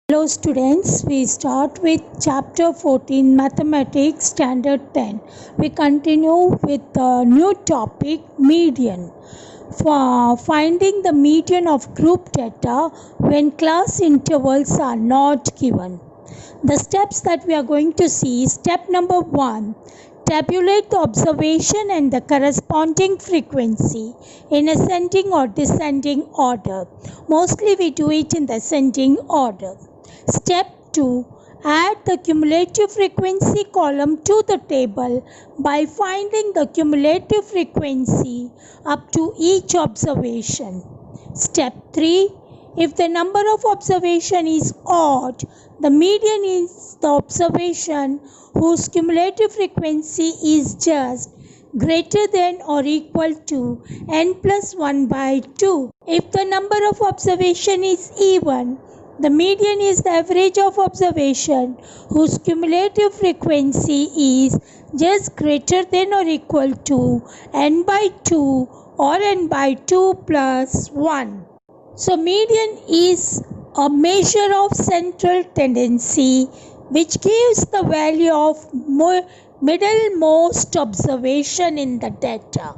Hello students, we start with chapter 14 Mathematics Standard 10. We continue with the new topic median. For finding the median of group data when class intervals are not given. The steps that we are going to see, step number 1, tabulate the observation and the corresponding frequency in ascending or descending order. Mostly we do it in the ascending order. Step 2. Add the cumulative frequency column to the table by finding the cumulative frequency up to each observation. Step 3. If the number of observation is odd, the median is the observation whose cumulative frequency is just greater than or equal to n plus 1 by 2. If the number of observation is even, the median is the average of observation whose cumulative frequency is just greater than or equal to n by 2 or n by 2 plus 1. So median is a measure of central tendency which gives the value of middlemost observation in the data.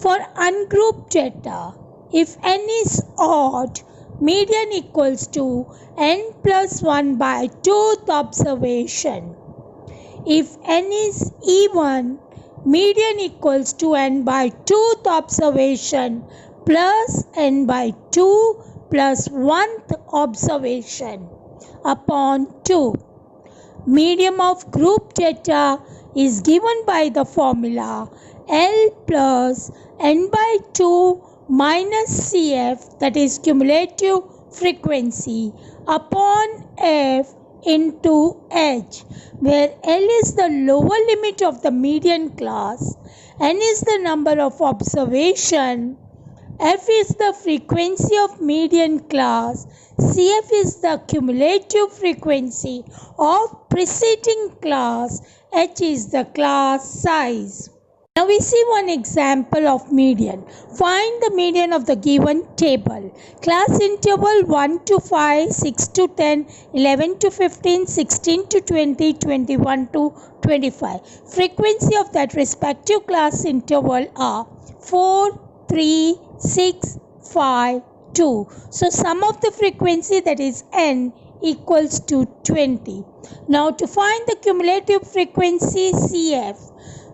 For ungrouped data, if n is odd, median equals to n plus 1 by 2th observation. If n is even, median equals to n by 2th observation plus n by 2 plus 1th observation upon 2. Median of group data is given by the formula L plus n by 2 minus CF, that is cumulative frequency, upon F into H, where L is the lower limit of the median class, N is the number of observation, F is the frequency of median class, CF is the cumulative frequency of preceding class, H is the class size. Now we see one example of median. Find the median of the given table. Class interval 1 to 5, 6 to 10, 11 to 15, 16 to 20, 21 to 25. Frequency of that respective class interval are 4, 3, 6, 5, 2. So sum of the frequency, that is n, equals to 20. Now to find the cumulative frequency CF,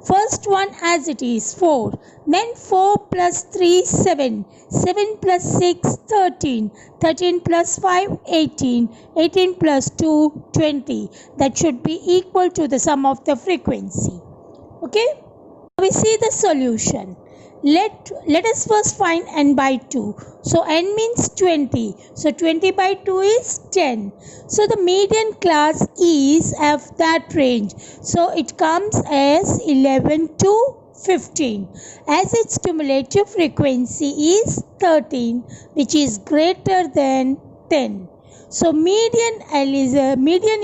first one as it is 4, then 4 plus 3 7, 7 plus 6 13, 13 plus 5 18, 18 plus 2 20. That should be equal to the sum of the frequency. Okay, we see the solution. Let us first find n by 2. So n means 20. So 20 by 2 is 10. So the median class is of that range. So it comes as 11 to 15. As its cumulative frequency is 13, which is greater than 10. So median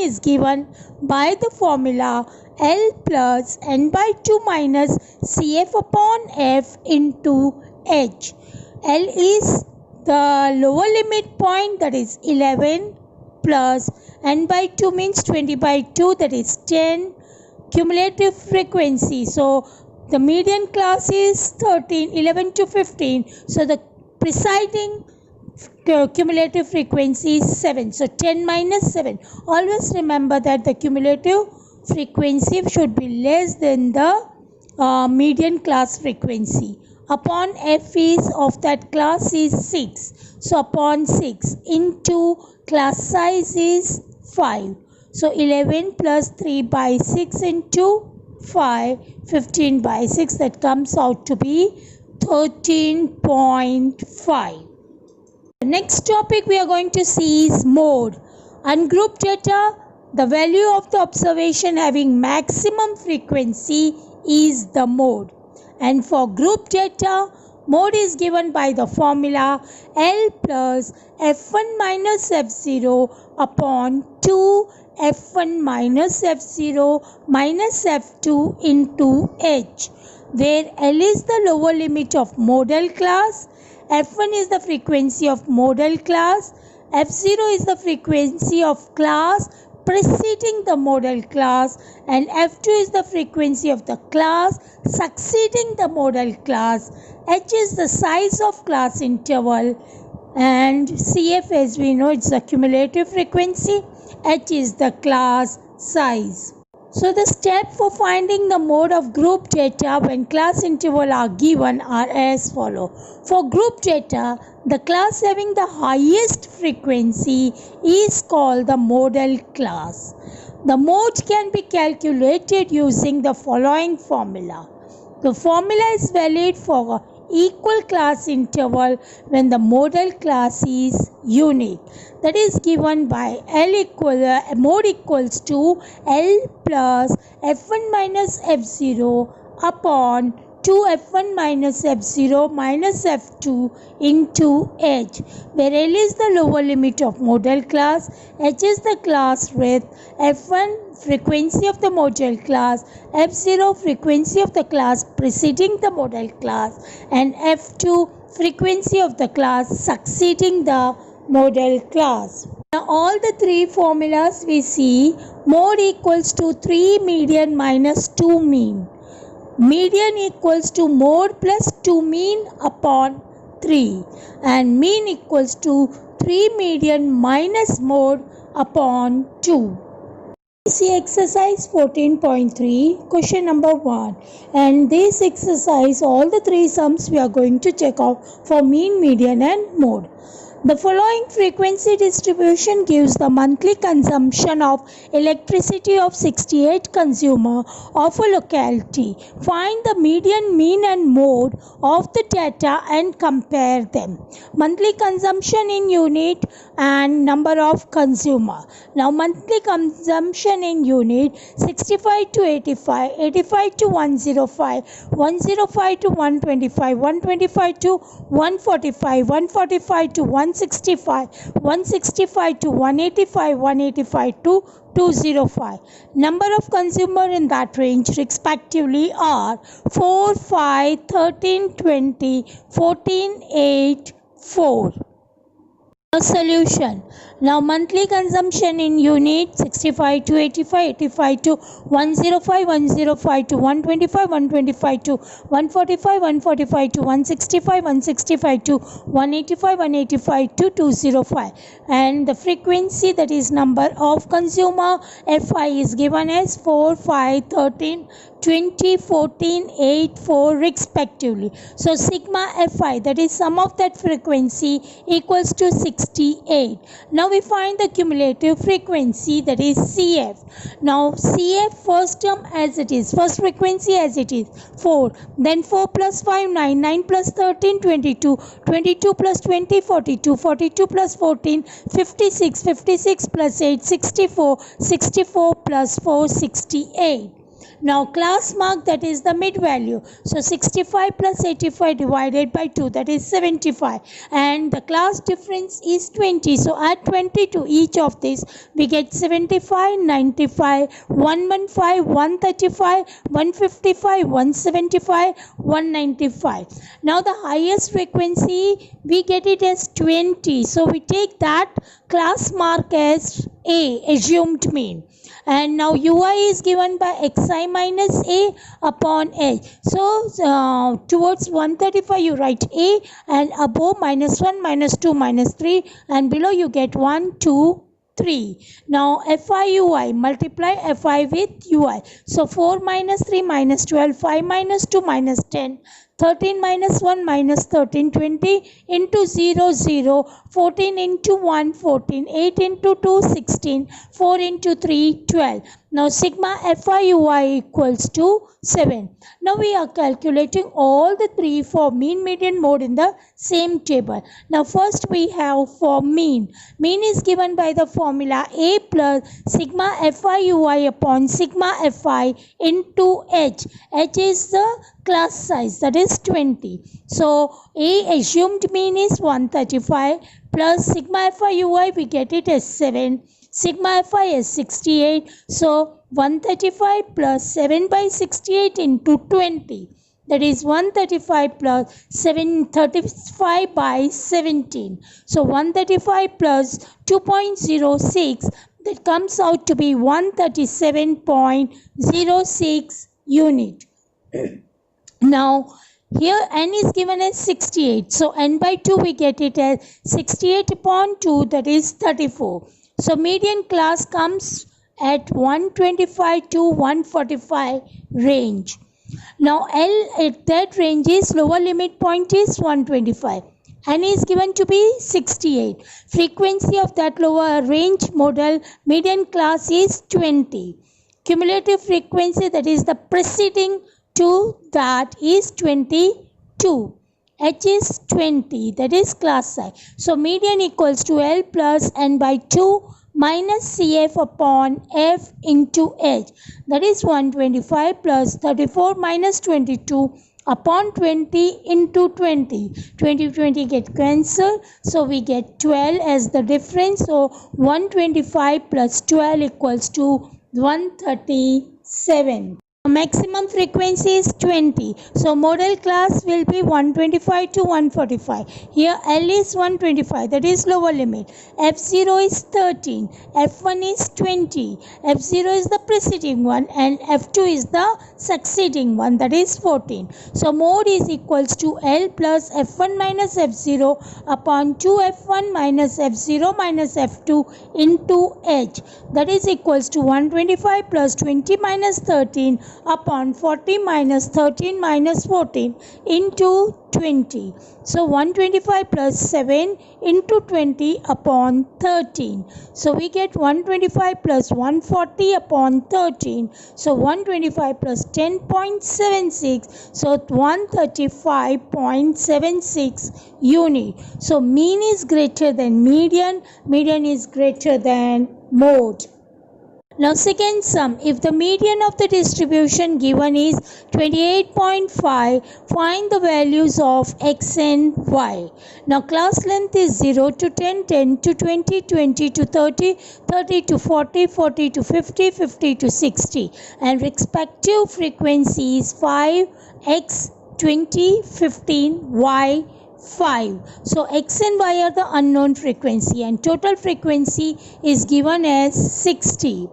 is given by the formula L plus n by 2 minus CF upon F into H. L is the lower limit point, that is 11, plus n by 2 means 20 by 2, that is 10. Cumulative frequency, so the median class is 13, 11 to 15. So the preceding cumulative frequency is 7. So 10 minus 7. Always remember that the cumulative frequency should be less than the median class frequency. Upon F is of that class is 6. So upon 6 into class size is 5. So 11 plus 3 by 6 into 5, 15 by 6, that comes out to be 13.5. The next topic we are going to see is mode. Ungrouped data, the value of the observation having maximum frequency is the mode. And for group data, mode is given by the formula L plus F1 minus F0 upon 2 F1 minus F0 minus F2 into H, where L is the lower limit of modal class, F1 is the frequency of modal class, F0 is the frequency of class preceding the model class, and F2 is the frequency of the class succeeding the model class. H is the size of class interval, and CF, as we know, it's the cumulative frequency. H is the class size. So the steps for finding the mode of group data when class interval are given are as follow. For group data, the class having the highest frequency is called the model class. The mode can be calculated using the following formula. The formula is valid for equal class interval when the model class is unique. That is given by mode equals to L plus F1 minus F0 upon 2F1 minus F0 minus F2 into H, where L is the lower limit of model class, H is the class width, F1 frequency of the model class, F0 frequency of the class preceding the model class, and F2 frequency of the class succeeding the model class. Now all the three formulas we see, mode equals to 3 median minus 2 mean. Median equals to mode plus 2 mean upon 3, and mean equals to 3 median minus mode upon 2. See exercise 14.3, question number 1, and this exercise all the three sums we are going to check out for mean, median and mode. The following frequency distribution gives the monthly consumption of electricity of 68 consumer of a locality. Find the median, mean and mode of the data and compare them. Monthly consumption in unit and number of consumer. Now monthly consumption in unit 65 to 85, 85 to 105, 105 to 125, 125 to 145, 145 to 165, 165 to 185, 185 to 205. Number of consumer in that range respectively are 4, 5, 13, 20, 14, 8, 4. A solution. Now monthly consumption in unit 65 to 85, 85 to 105, 105 to 125, 125 to 145, 145 to 165, 165 to 185, 185 to 205. And the frequency, that is number of consumer, Fi is given as 4, 5, 13, 20, 14, 8, 4 respectively. So sigma Fi, that is sum of that frequency, equals to 68. Now we find the cumulative frequency, that is CF. Now CF first term as it is, first frequency as it is 4, then 4 plus 5 9, 9 plus 13 22, 22 plus 20 42, 42 plus 14 56, 56 plus 8 64, 64 plus 4 68. Now class mark, that is the mid value. So 65 plus 85 divided by 2, that is 75. And the class difference is 20. So add 20 to each of these. We get 75, 95, 115, 135, 155, 175, 195. Now the highest frequency, we get it as 20. So we take that class mark as A, assumed mean. And now ui is given by xi minus a upon h. So towards 135 you write a, and above minus 1, minus 2, minus 3, and below you get 1, 2, 3. Now fi ui, multiply fi with ui. So 4 minus 3 minus 12, 5 minus 2 minus 10, 13 minus 1 minus 13, 20 into 0, 0, 14 into 1, 14, 8 into 2, 16, 4 into 3, 12. Now sigma FIUI equals to 7. Now we are calculating all the three for mean, median, mode in the same table. Now first we have for mean. Mean is given by the formula A plus sigma FIUI upon sigma FI into H. H is the class size, that is 20. So A assumed mean is 135 plus sigma FIUI, we get it as 7. Sigma Fi is 68. So 135 plus 7 by 68 into 20. that is 135 plus 735 by 17. So 135 plus 2.06, that comes out to be 137.06 unit. Now here n is given as 68. So n by 2 we get it as 68 upon 2, that is 34. So median class comes at 125 to 145 range. Now L at that range is lower limit point is 125. N is given to be 68. Frequency of that lower range model median class is 20. Cumulative frequency, that is the preceding to that, is 22. H is 20, that is class size. So median equals to L plus n by 2 minus CF upon F into H, that is 125 plus 34 minus 22 upon 20 into 20. 20 get cancelled, so we get 12 as the difference. So 125 plus 12 equals to 137. Maximum frequency is 20. So model class will be 125 to 145. Here L is 125, that is lower limit. F0 is 13. F1 is 20. F0 is the preceding one and F2 is the succeeding one, that is 14. So mode is equals to L plus F1 minus F0 upon 2F1 minus F0 minus F2 into H, that is equals to 125 plus 20 minus 13 upon 40 minus 13 minus 14 into 20. So 125 plus 7 into 20 upon 13. So we get 125 plus 140 upon 13. So 125 plus 10.76. So 135.76 unit. So mean is greater than median. Median is greater than mode. Now second sum, if the median of the distribution given is 28.5, find the values of x and y. Now class length is 0 to 10, 10 to 20, 20 to 30, 30 to 40, 40 to 50, 50 to 60, and respective frequencies 5, x, 20, 15, y, 5. So x and y are the unknown frequency and total frequency is given as 60.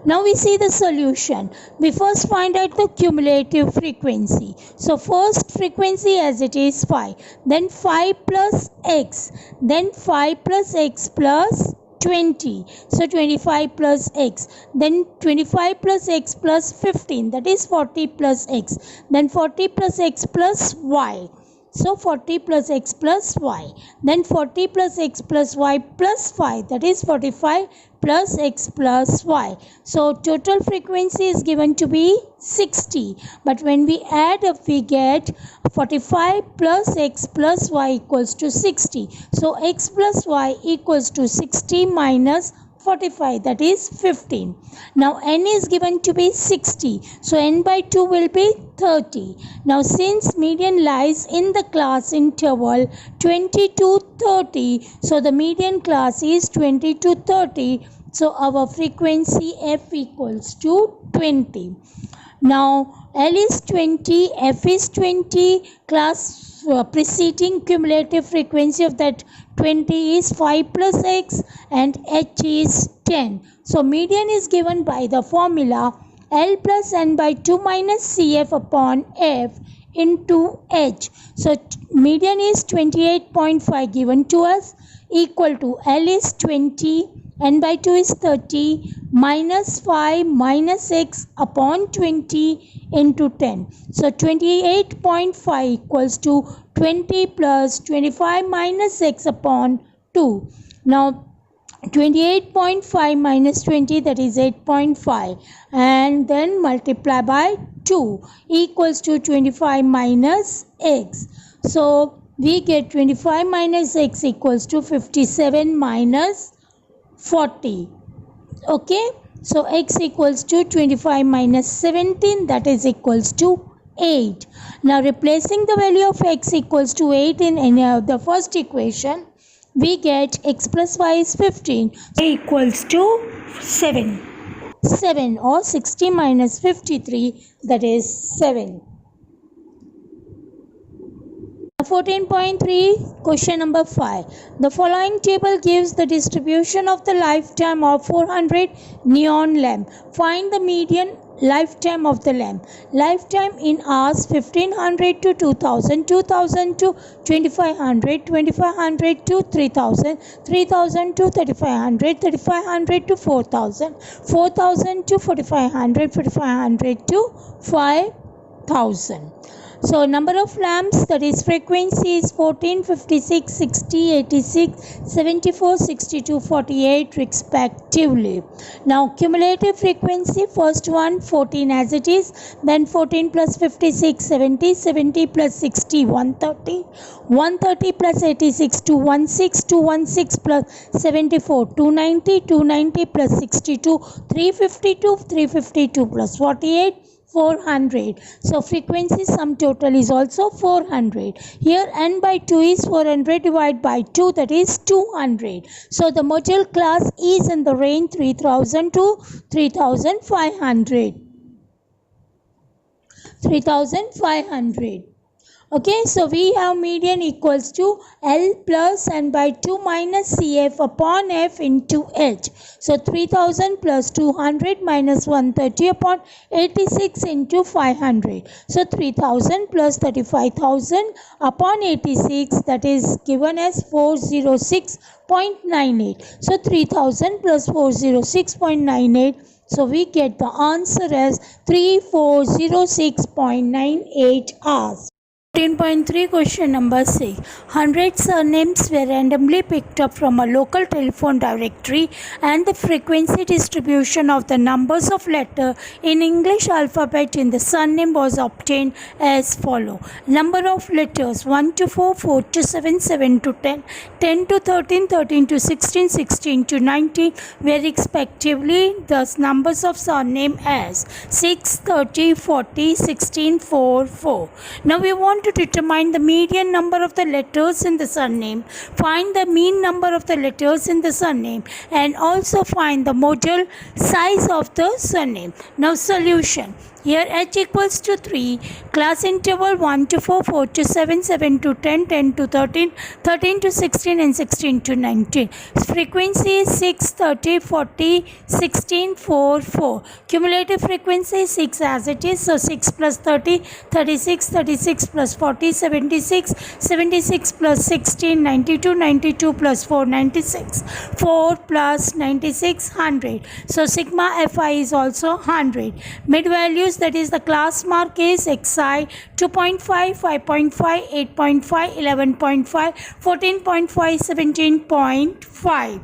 Now we see the solution. We first find out the cumulative frequency. So first frequency as it is 5. Then 5 plus x. Then 5 plus x plus 20. So 25 plus x. Then 25 plus x plus 15. That is 40 plus x. Then 40 plus x plus y. So 40 plus x plus y. Then 40 plus x plus y plus 5. That is 45 plus x plus y. So total frequency is given to be 60. But when we add up, we get 45 plus x plus y equals to 60. So x plus y equals to 60 minus 45, that is 15. Now n is given to be 60. So n by 2 will be 30. Now since median lies in the class interval 20 to 30, so the median class is 20 to 30. So our frequency f equals to 20. Now L is 20, F is 20, class preceding cumulative frequency of that 20 is 5 plus x and h is 10. So median is given by the formula L plus n by 2 minus CF upon F into h. So median is 28.5 given to us, equal to L is 20, n by 2 is 30 minus 5 minus x upon 20 into 10. So 28.5 equals to 20 plus 25 minus x upon 2. Now 28.5 minus 20, that is 8.5, and then multiply by 2 equals to 25 minus x. So we get 25 minus x equals to 57 minus 40. Okay, so x equals to 25 minus 17, that is equals to 8. Now replacing the value of x equals to 8 in any of the first equation, we get x plus y is 15, so equals to 7. 7 or 60 minus 53, that is 7. 14.3 question number 5. The following table gives the distribution of the lifetime of 400 neon lamp. Find the median lifetime of the lamp. Lifetime in hours: 1500 to 2000, 2000 to 2500, 2500 to 3000, 3000 to 3500, 3500 to 4000, 4000 to 4500, 4500 to 5000. So number of lamps, that is frequency, is 14, 56, 60, 86, 74, 62, 48 respectively. Now cumulative frequency, first one 14 as it is, then 14 plus 56, 70, 70 plus 60, 130, 130 plus 86, 216, 216 plus 74, 290, 290 plus 62, 352, 352 plus 48, 400. So frequency sum total is also 400. Here n by 2 is 400 divided by 2, that is 200. So the module class is in the range 3000 to 3500. 3500. Okay, so we have median equals to L plus n by 2 minus CF upon F into H. So 3000 plus 200 minus 130 upon 86 into 500. So 3000 plus 35,000 upon 86, that is given as 406.98. So 3000 plus 406.98. So we get the answer as 3406.98 hours. 14.3 question number 6. 100 surnames were randomly picked up from a local telephone directory, and the frequency distribution of the numbers of letters in English alphabet in the surname was obtained as follow. Number of letters: 1 to 4, 4 to 7, 7 to 10, 10 to 13, 13 to 16, 16 to 19 were respectively the numbers of surname as 6, 30, 40, 16, 4, 4. Now we want to determine the median number of the letters in the surname, find the mean number of the letters in the surname, and also find the module size of the surname. Now solution. Here h equals to 3, class interval 1 to 4, 4 to 7, 7 to 10, 10 to 13, 13 to 16 and 16 to 19. Frequency is 6, 30, 40, 16, 4, 4. Cumulative frequency is 6 as it is. So 6 plus 30, 36, 36 plus 40, 76, 76 plus 16, 92, 92 plus 4, 96, 4 plus 96, 100. So sigma fi is also 100. Mid values, that is the class mark is xi 2.5, 5.5, 8.5, 11.5, 14.5, 17.5.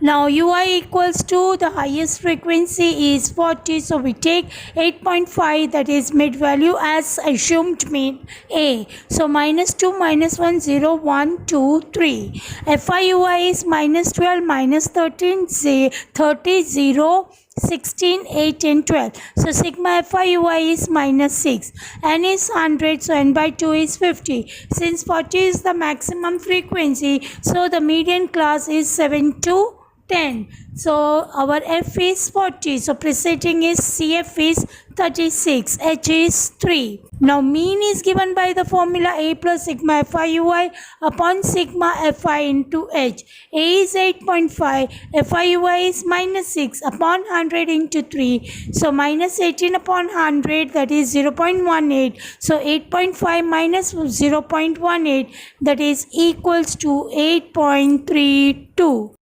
Now ui equals to the highest frequency is 40, so we take 8.5, that is mid value, as assumed mean a. So minus 2, minus 1, 0, 1, 2, 3. FIUI is minus 12, minus 13, 30, 0, 16, 8 and 12. So sigma FIUI is minus 6. N is 100, so n by 2 is 50. Since 40 is the maximum frequency, so the median class is 7 to 10. So our F is 40. So preceding is CF is 36. H is 3. Now mean is given by the formula A plus sigma FIUI upon sigma FI into H. A is 8.5. FIUI is minus 6 upon 100 into 3. So minus 18 upon 100, that is 0.18. So 8.5 minus 0.18, that is equals to 8.32.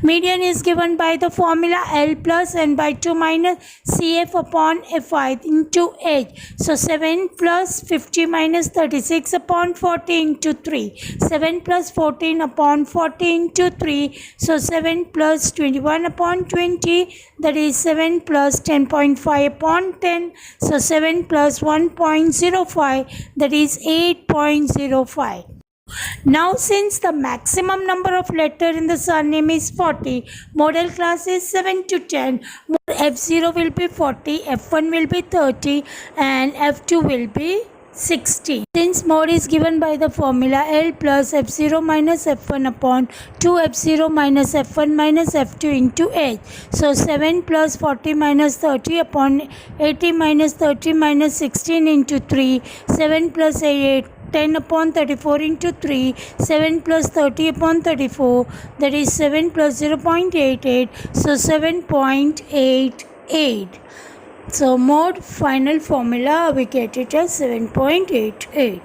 Median is given by the formula L plus n by 2 minus CF upon Fi into H. So 7 plus 50 minus 36 upon 40 into 3. 7 plus 14 upon 40 into 3. So 7 plus 21 upon 20, that is 7 plus 10.5 upon 10. So 7 plus 1.05, that is 8.05. Now since the maximum number of letters in the surname is 40, model class is 7 to 10. F0 will be 40, F1 will be 30 and F2 will be 60. Since mod is given by the formula L plus F0 minus F1 upon 2 F0 minus F1 minus F2 into H. So 7 plus 40 minus 30 upon 80 minus 30 minus 16 into 3. 7 plus 8 10 upon 34 into 3, 7 plus 30 upon 34, that is 7 plus 0.88, so 7.88. So mode final formula we get it as 7.88.